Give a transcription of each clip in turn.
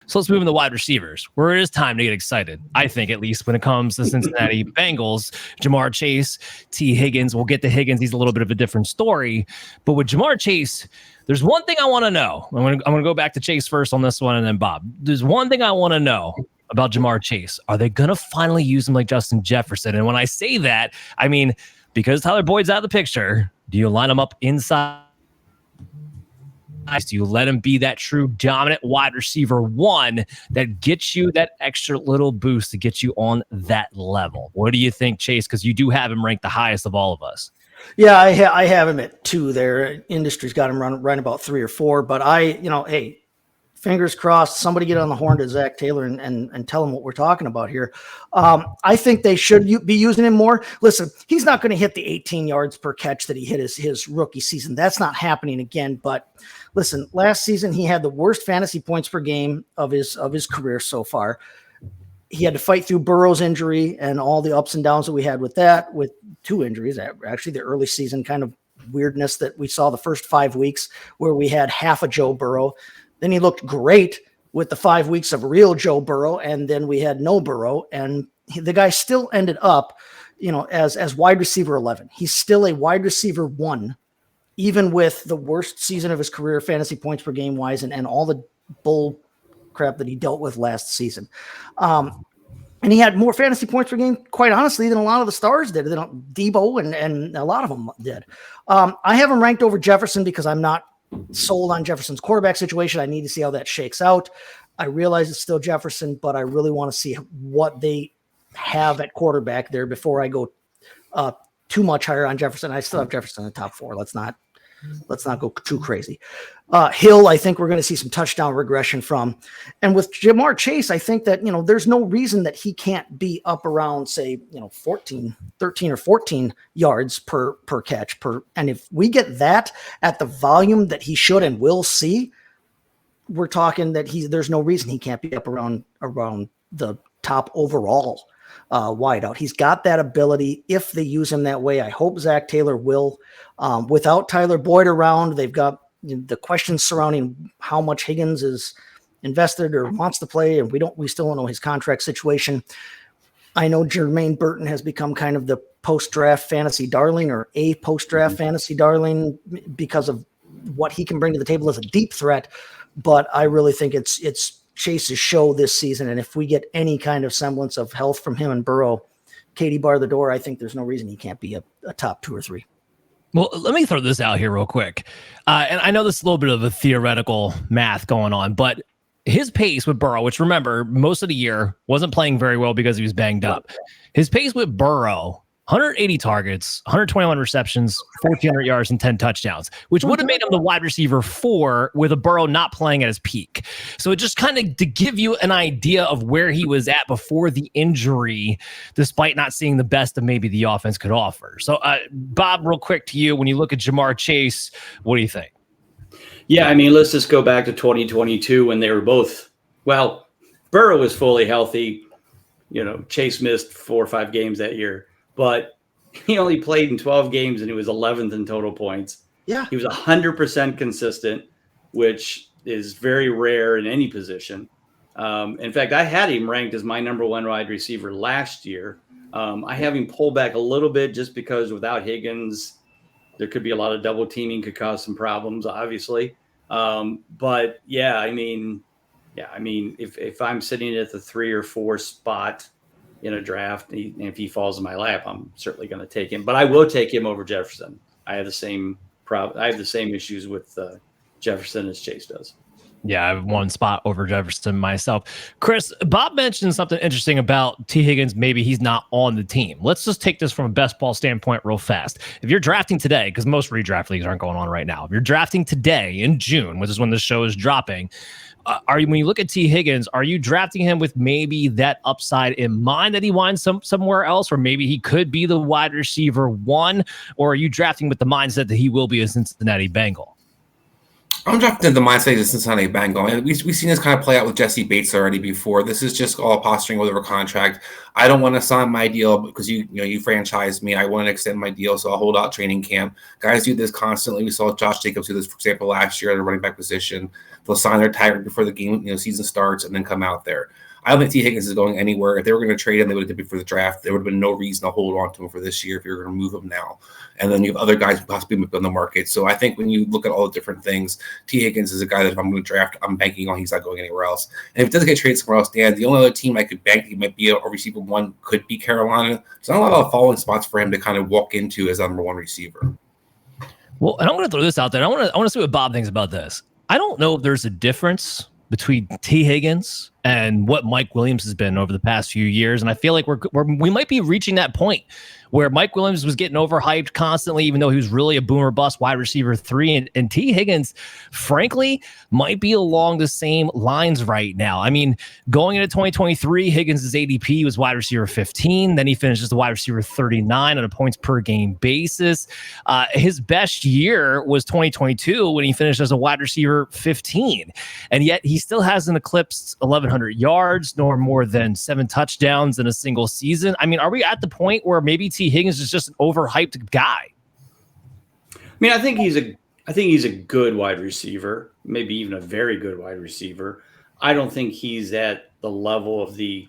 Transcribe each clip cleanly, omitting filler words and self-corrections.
So let's move into wide receivers, where it is time to get excited. I think, at least when it comes to Cincinnati Bengals, Jamar Chase, T Higgins. We'll get to Higgins. He's a little bit of a different story. But with Jamar Chase, there's one thing I want to know. I'm going to go back to Chase first on this one, and then Bob. There's one thing I want to know about Jamar Chase. Are they going to finally use him like Justin Jefferson? And when I say that, I mean, because Tyler Boyd's out of the picture, do you line him up inside? Do you let him be that true dominant wide receiver one that gets you that extra little boost to get you on that level? What do you think, Chase? Because you do have him ranked the highest of all of us. Yeah, I have him at 2 there. Industry's got him running about 3 or 4. But hey, fingers crossed, somebody get on the horn to Zach Taylor and tell him what we're talking about here. I think they should be using him more. Listen, he's not going to hit the 18 yards per catch that he hit his rookie season. That's not happening again. But listen, last season he had the worst fantasy points per game of his career so far. He had to fight through Burrow's injury and all the ups and downs that we had with that, with 2 injuries. Actually, the early season kind of weirdness that we saw the first 5 weeks where we had half a Joe Burrow. Then he looked great with the 5 weeks of real Joe Burrow, and then we had no Burrow, and the guy still ended up, as wide receiver 11. He's still a wide receiver 1, even with the worst season of his career, fantasy points per game wise, and all the bull crap that he dealt with last season. And he had more fantasy points per game, quite honestly, than a lot of the stars did. Debo and a lot of them did. I have him ranked over Jefferson because I'm not sold on Jefferson's quarterback situation. I need to see how that shakes out. I realize it's still Jefferson, but I really want to see what they have at quarterback there before I go too much higher on Jefferson. I still have Jefferson in the top 4. Let's not go too crazy. Hill, I think we're going to see some touchdown regression from. And with Jamar Chase, I think that, there's no reason that he can't be up around, say, 13 or 14 yards per catch. And if we get that at the volume that he should and will see, we're talking that there's no reason he can't be up around the top overall wideout. He's got that ability if they use him that way. I hope Zach Taylor will. Without Tyler Boyd around, they've got the questions surrounding how much Higgins is invested or wants to play, and we still don't know his contract situation. I know Jermaine Burton has become kind of the post-draft fantasy darling, or a post-draft fantasy darling, because of what he can bring to the table as a deep threat. But I really think it's Chase's show this season, and if we get any kind of semblance of health from him and Burrow, Katie bar the door, I think there's no reason he can't be a top 2 or 3. Well, let me throw this out here real quick. And I know this is a little bit of a theoretical math going on, but his pace with Burrow, which remember, most of the year wasn't playing very well because he was banged up. His pace with Burrow, 180 targets, 121 receptions, 1,400 yards, and 10 touchdowns, which would have made him the wide receiver 4 with a Burrow not playing at his peak. So it just kind of to give you an idea of where he was at before the injury, despite not seeing the best of maybe the offense could offer. So, Bob, real quick to you, when you look at Jamar Chase, what do you think? Yeah, I mean, let's just go back to 2022 when they were both, Burrow was fully healthy. Chase missed 4 or 5 games that year. But he only played in 12 games and he was 11th in total points. Yeah. He was 100% consistent, which is very rare in any position. In fact, I had him ranked as my number 1 wide receiver last year. I have him pull back a little bit just because without Higgins, there could be a lot of double teaming, could cause some problems, obviously. But if I'm sitting at the 3 or 4 spot in a draft, if he falls in my lap, I'm certainly going to take him. But I will take him over Jefferson. I have the same issues with Jefferson as Chase does. Yeah, I have 1 spot over Jefferson myself. Chris, Bob mentioned something interesting about T Higgins. Maybe he's not on the team. Let's just take this from a best ball standpoint real fast. If you're drafting today, because most redraft leagues aren't going on right now, if you're drafting today in June, which is when the show is dropping, when you look at T Higgins, are you drafting him with maybe that upside in mind that he winds somewhere else, or maybe he could be the wide receiver 1, or are you drafting with the mindset that he will be a Cincinnati Bengal? I'm drafting in the mindset of the Cincinnati Bengals, and we've seen this kind of play out with Jesse Bates already before. This is just all posturing over contract. I don't want to sign my deal because you franchised me. I want to extend my deal, so I'll hold out training camp. Guys do this constantly. We saw Josh Jacobs do this, for example, last year at the running back position. They'll sign their tag before the game, season starts, and then come out there. I don't think T Higgins is going anywhere. If they were going to trade him, they would have did it before the draft. There would have been no reason to hold on to him for this year if you were going to move him now. And then you have other guys who possibly might be on the market. So I think when you look at all the different things, T Higgins is a guy that if I'm going to draft, I'm banking on he's not going anywhere else. And if it doesn't get traded somewhere else, Dan, the only other team I could bank he might be a receiver one could be Carolina. There's not a lot of falling spots for him to kind of walk into as a number one receiver. Well, and I'm going to throw this out there. I want to see what Bob thinks about this. I don't know if there's a difference between T Higgins and what Mike Williams has been over the past few years. And I feel like we might be reaching that point where Mike Williams was getting overhyped constantly, even though he was really a boomer bust wide receiver 3. And T Higgins, frankly, might be along the same lines right now. I mean, going into 2023, Higgins' ADP was wide receiver 15. Then he finished as the wide receiver 39 on a points per game basis. His best year was 2022 when he finished as a wide receiver 15. And yet he still hasn't eclipsed 1,100 yards nor more than 7 touchdowns in a single season. I mean, are we at the point where maybe T Higgins is just an overhyped guy? I mean, I think he's a good wide receiver, maybe even a very good wide receiver. I don't think he's at the level of the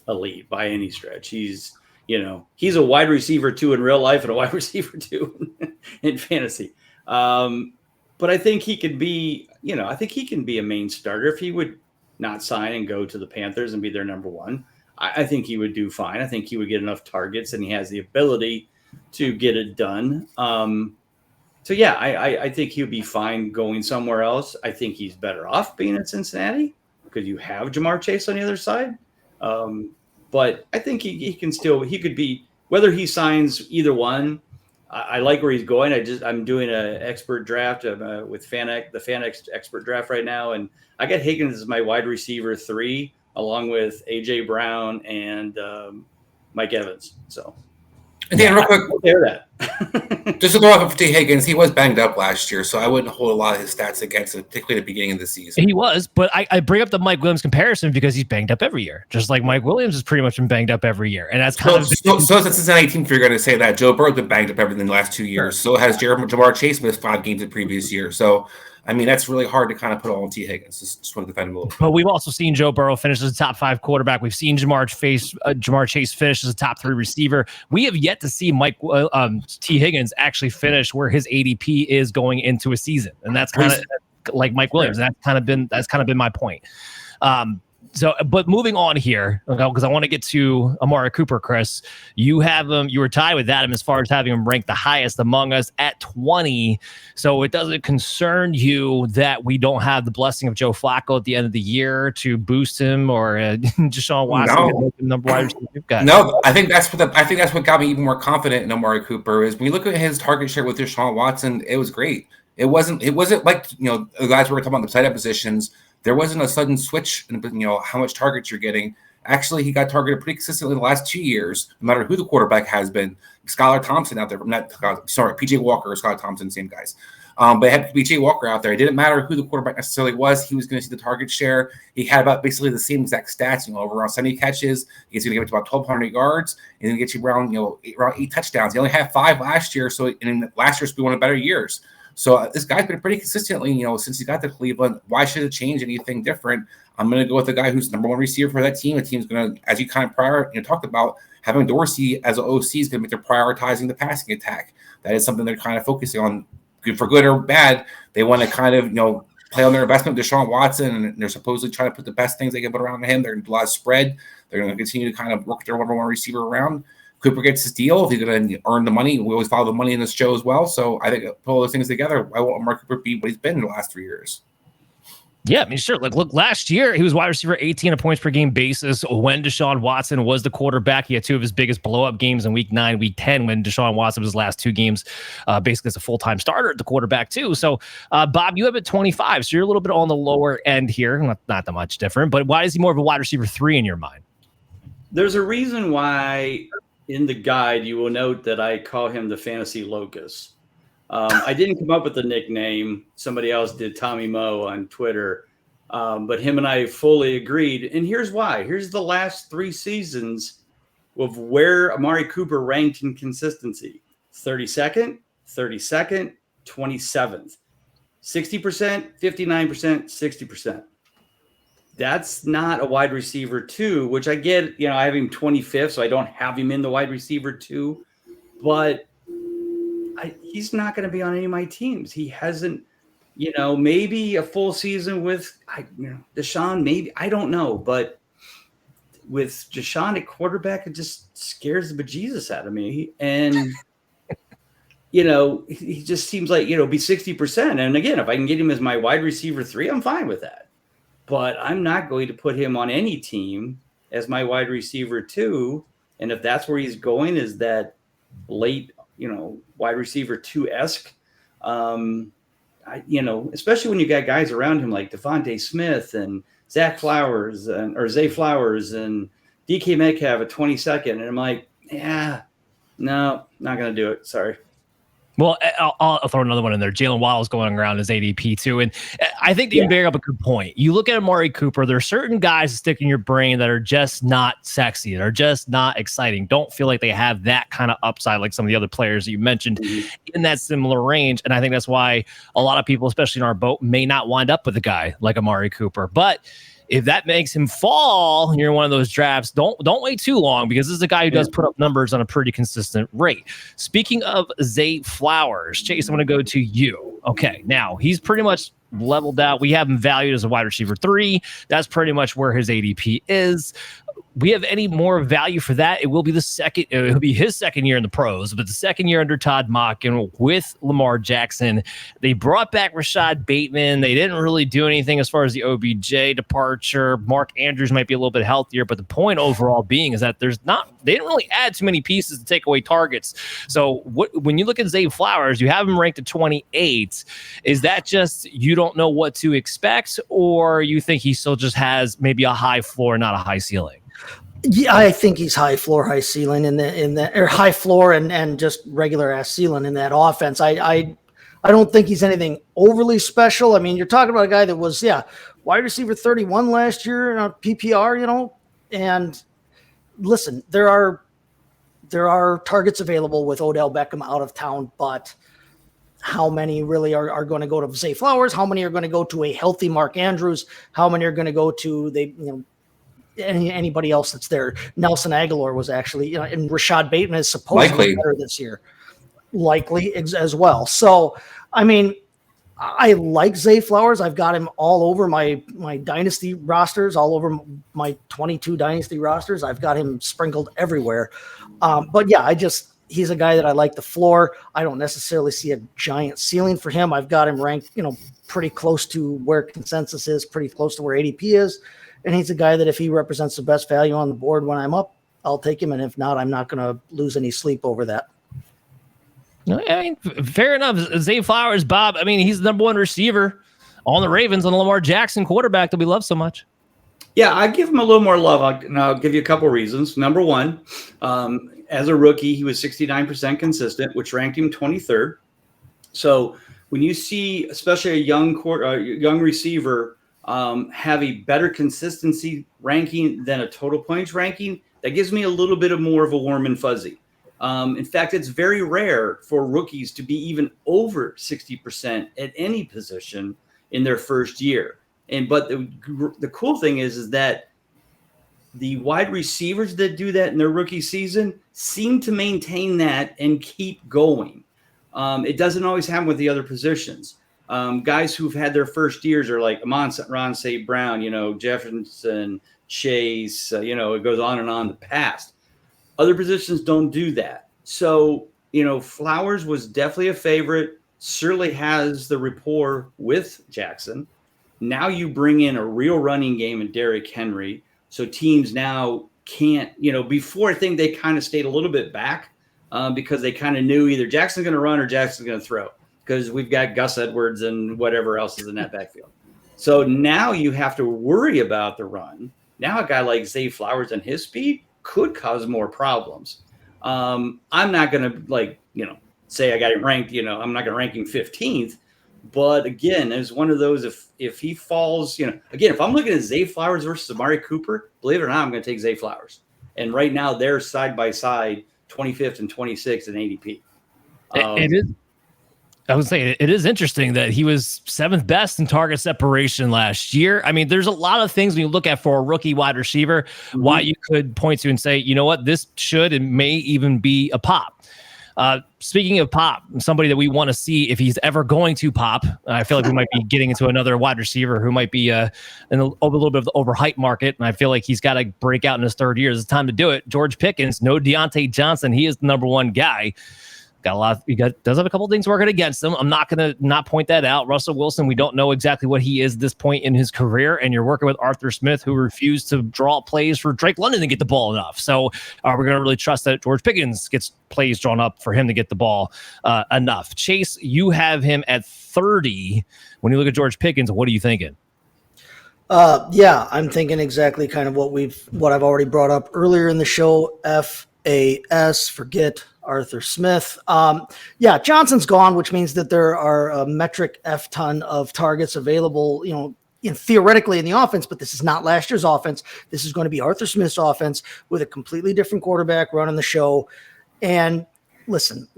elite by any stretch. He's a wide receiver 2 in real life and a wide receiver 2 in fantasy. But I think he could be, I think he can be a main starter if he would not sign and go to the Panthers and be their number one. I think he would do fine. I think he would get enough targets, and he has the ability to get it done. So yeah, I think he'll be fine going somewhere else. I think he's better off being in Cincinnati because you have Jamar Chase on the other side. But I think he could be, whether he signs either one. I like where he's going. I'm doing an expert draft with fanatic, the fanatic expert draft right now, and I got Higgins as my wide receiver 3, along with AJ Brown and Mike Evans. So, and Dan, real quick, that. Just to throw off T Higgins, he was banged up last year, so I wouldn't hold a lot of his stats against him, particularly at the beginning of the season. He was, but I bring up the Mike Williams comparison because he's banged up every year, just like Mike Williams has pretty much been banged up every year, and that's kind of so is the Cincinnati team. If you're going to say that, Joe Burrow's been banged up everything in the last 2 years. So has Jamar Chase missed 5 games the previous year. So. I mean, that's really hard to kind of put all on T Higgins. Just want to defend him a little bit. But we've also seen Joe Burrow finish as a top 5 quarterback. We've seen Jamar Chase finish as a top 3 receiver. We have yet to see T Higgins actually finish where his ADP is going into a season, and that's kind of like Mike Williams. That's kind of been my point. But moving on here, because I want to get to Amari Cooper, Chris. You have him. You were tied with Adam as far as having him ranked the highest among us at 20. So it doesn't concern you that we don't have the blessing of Joe Flacco at the end of the year to boost him, or Deshaun Watson to make him number one receiver? No, I think that's what got me even more confident in Amari Cooper. Is when you look at his target share with Deshaun Watson, it was great. It wasn't like the guys we were talking about the tight end positions. There wasn't a sudden switch in how much targets you're getting. Actually, he got targeted pretty consistently in the last 2 years, no matter who the quarterback has been. Skylar Thompson out there, PJ Walker or Skylar Thompson, same guys. But had PJ Walker out there. It didn't matter who the quarterback necessarily was. He was going to see the target share. He had about basically the same exact stats, around 70 catches. He's going to get to about 1,200 yards and then get you around 8 touchdowns. He only had 5 last year. So last year's been one of the better years. So this guy's been pretty consistently, since he got to Cleveland. Why should it change anything different? I'm going to go with the guy who's number 1 receiver for that team. The team's going to, as you kind of talked about, having Dorsey as an OC is going to make them prioritizing the passing attack. That is something they're kind of focusing on, for good or bad. They want to kind of, play on their investment with Deshaun Watson, and they're supposedly trying to put the best things they can put around him. They're going to do a lot of spread. They're going to continue to kind of work their number 1 receiver around. Cooper gets his deal. If he's going to earn the money, we always follow the money in this show as well. So I think put all those things together, I want Amari Cooper to be what he's been in the last 3 years. Yeah, I mean, sure. Look, last year he was wide receiver 18 on a points per game basis when Deshaun Watson was the quarterback. He had 2 of his biggest blow-up games in week 9, week 10, when Deshaun Watson was his last 2 games, basically as a full-time starter at the quarterback too. So, Bob, you have it 25, so you're a little bit on the lower end here. Not that much different, but why is he more of a wide receiver 3 in your mind? There's a reason why in the guide you will note that I call him the fantasy locust. I didn't come up with the nickname. Somebody else did, Tommy Moe on Twitter. But him and I fully agreed. And here's why. Here's the last 3 seasons of where Amari Cooper ranked in consistency. 32nd, 32nd, 27th. 60%, 59%, 60%. That's not a wide receiver 2, which I get, I have him 25th, so I don't have him in the wide receiver 2. But he's not going to be on any of my teams. He hasn't, maybe a full season with Deshaun, maybe. I don't know. But with Deshaun at quarterback, it just scares the bejesus out of me. And, he just seems like, be 60%. And again, if I can get him as my wide receiver 3, I'm fine with that. But I'm not going to put him on any team as my wide receiver 2. And if that's where he's going, is that late, wide receiver 2-esque, especially when you got guys around him like Devontae Smith and Zay Flowers and DK Metcalf at 22nd. And I'm like, no, not going to do it. Sorry. Well, I'll throw another one in there. Jalen Waddle's going around as ADP too. And I think you bring up a good point. You look at Amari Cooper, there are certain guys that stick in your brain that are just not sexy, that are just not exciting. Don't feel like they have that kind of upside like some of the other players that you mentioned in that similar range. And I think that's why a lot of people, especially in our boat, may not wind up with a guy like Amari Cooper. But if that makes him fall, you're in one of those drafts, don't wait too long, because this is a guy who does put up numbers on a pretty consistent rate. Speaking of Zay Flowers, Chase, I'm going to go to you. Okay, now he's pretty much leveled out. We have him valued as a wide receiver 3. That's pretty much where his ADP is. We have any more value for that? It will be his second year in the pros, but the second year under Todd Monken with Lamar Jackson. They brought back Rashad Bateman. They didn't really do anything as far as the OBJ departure. Mark Andrews might be a little bit healthier, but the point overall being is that they didn't really add too many pieces to take away targets. So when you look at Zay Flowers, you have him ranked at 28. Is that just you don't know what to expect, or you think he still just has maybe a high floor, not a high ceiling? Yeah, I think he's high floor, high ceiling or high floor and just regular ass ceiling in that offense. I don't think he's anything overly special. I mean, you're talking about a guy that was wide receiver 31 last year on PPR, and listen, there are targets available with Odell Beckham out of town, but how many really are going to go to Zay Flowers? How many are going to go to a healthy Mark Andrews? How many are going to go to anybody else that's there? Nelson Aguilar was actually, and Rashad Bateman is supposedly better this year, likely as well. So, I mean, I like Zay Flowers. I've got him all over my dynasty rosters, all over my 22 dynasty rosters. I've got him sprinkled everywhere. But he's a guy that I like the floor. I don't necessarily see a giant ceiling for him. I've got him ranked, pretty close to where consensus is, pretty close to where ADP is. And he's a guy that if he represents the best value on the board when I'm up, I'll take him. And if not, I'm not going to lose any sleep over that. I mean, fair enough. Zay Flowers, Bob, I mean, he's the number 1 receiver on the Ravens, on the Lamar Jackson quarterback that we love so much. Yeah, I give him a little more love. And I'll give you a couple reasons. Number 1, as a rookie, he was 69% consistent, which ranked him 23rd. So when you see, especially a young receiver, have a better consistency ranking than a total points ranking, that gives me a little bit of more of a warm and fuzzy. In fact, it's very rare for rookies to be even over 60% at any position in their first year. But the cool thing is that the wide receivers that do that in their rookie season seem to maintain that and keep going. It doesn't always happen with the other positions. Guys who've had their first years are like Amon-Ra St. Brown, Jefferson, Chase, it goes on and on the past. Other positions don't do that. So, Flowers was definitely a favorite, certainly has the rapport with Jackson. Now you bring in a real running game in Derrick Henry. So teams now can't, before I think they kind of stayed a little bit back because they kind of knew either Jackson's going to run or Jackson's going to throw, because we've got Gus Edwards and whatever else is in that backfield. So now you have to worry about the run. Now a guy like Zay Flowers and his speed could cause more problems. I'm not going to say I got him ranked, I'm not going to rank him 15th. But again, it's one of those, if he falls, again, if I'm looking at Zay Flowers versus Amari Cooper, believe it or not, I'm going to take Zay Flowers. And right now they're side by side, 25th and 26th in ADP. It is. I would say it is interesting that he was 7th best in target separation last year. I mean, there's a lot of things when you look at for a rookie wide receiver, why you could point to and say, you know what, this should and may even be a pop. Speaking of pop, somebody that we want to see if he's ever going to pop, I feel like we might be getting into another wide receiver who might be in a little bit of the overhyped market, and I feel like he's got to break out in his 3rd year. It's time to do it. George Pickens, no Deontay Johnson. He is the number 1 guy. Does have a couple things working against him. I'm not going to not point that out. Russell Wilson, we don't know exactly what he is at this point in his career, and you're working with Arthur Smith, who refused to draw plays for Drake London to get the ball enough. So are we going to really trust that George Pickens gets plays drawn up for him to get the ball enough? Chase, you have him at 30. When you look at George Pickens, what are you thinking? Yeah, I'm thinking exactly kind of what I've already brought up earlier in the show. FAS, forget Arthur Smith. Yeah, Johnson's gone, which means that there are a metric F ton of targets available, theoretically in the offense, but this is not last year's offense. This is going to be Arthur Smith's offense with a completely different quarterback running the show. And listen,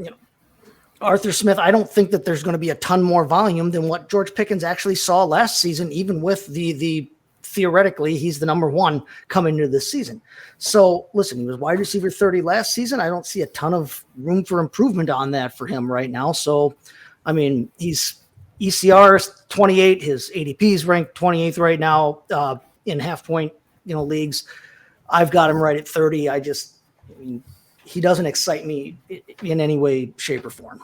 Arthur Smith, I don't think that there's going to be a ton more volume than what George Pickens actually saw last season, even with the theoretically, he's the number 1 coming into this season. So listen, he was wide receiver 30 last season. I don't see a ton of room for improvement on that for him right now. So, I mean, he's ECR 28, his ADP is ranked 28th right now in half point, leagues. I've got him right at 30. He doesn't excite me in any way, shape, or form.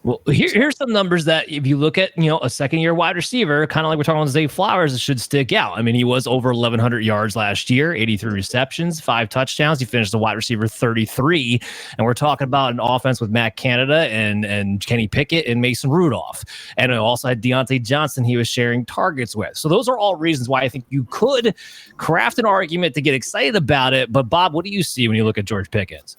Well, here's some numbers that if you look at, a 2nd-year wide receiver, kind of like we're talking about Zay Flowers, it should stick out. I mean, he was over 1,100 yards last year, 83 receptions, 5 touchdowns. He finished the wide receiver 33. And we're talking about an offense with Matt Canada and Kenny Pickett and Mason Rudolph. And it also had Deontay Johnson he was sharing targets with. So those are all reasons why I think you could craft an argument to get excited about it. But Bob, what do you see when you look at George Pickens?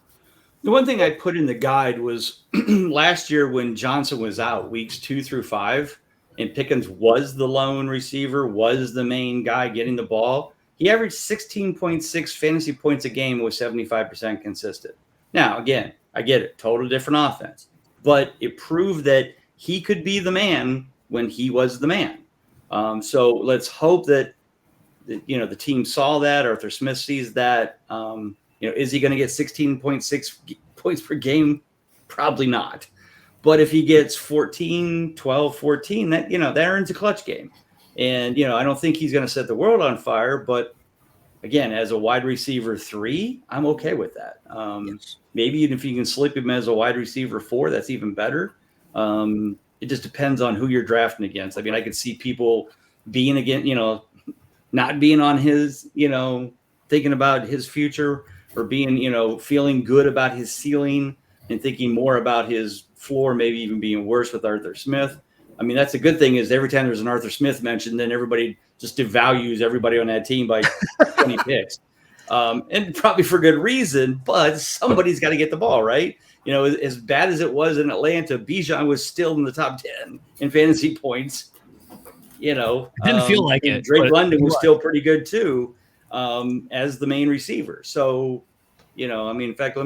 The one thing I put in the guide was last year when Johnson was out weeks 2 through 5 and Pickens was the lone receiver, was the main guy getting the ball. He averaged 16.6 fantasy points a game with 75% consistent. Now, again, I get it. Total different offense. But it proved that he could be the man when he was the man. So let's hope that, the team saw that. Arthur Smith sees that. Is he going to get 16.6 points per game? Probably not. But if he gets 14, 12, 14, that earns a clutch game. And, I don't think he's going to set the world on fire. But, again, as a wide receiver 3, I'm okay with that. Yes. Maybe even if you can slip him as a wide receiver 4, that's even better. It just depends on who you're drafting against. I mean, I could see people being against, not being on his, thinking about his future, or being, feeling good about his ceiling and thinking more about his floor, maybe even being worse with Arthur Smith. I mean, that's a good thing is every time there's an Arthur Smith mentioned, then everybody just devalues everybody on that team by 20 picks. And probably for good reason, but somebody's got to get the ball, right? As bad as it was in Atlanta, Bijan was still in the top 10 in fantasy points. It didn't feel like it. Drake London was still pretty good too. As the main receiver. So, in fact,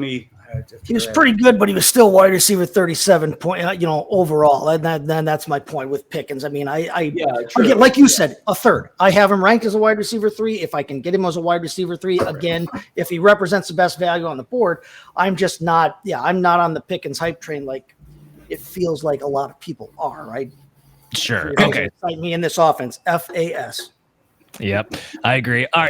he was pretty good, but he was still wide receiver 37 point, overall. And that's my point with Pickens. I mean, again, like you said, a 3rd. I have him ranked as a wide receiver 3. If I can get him as a wide receiver 3, again, if he represents the best value on the board, I'm not on the Pickens hype train like it feels like a lot of people are, right? Sure. Okay. Excite me in this offense. FAS. Yep. I agree. All right.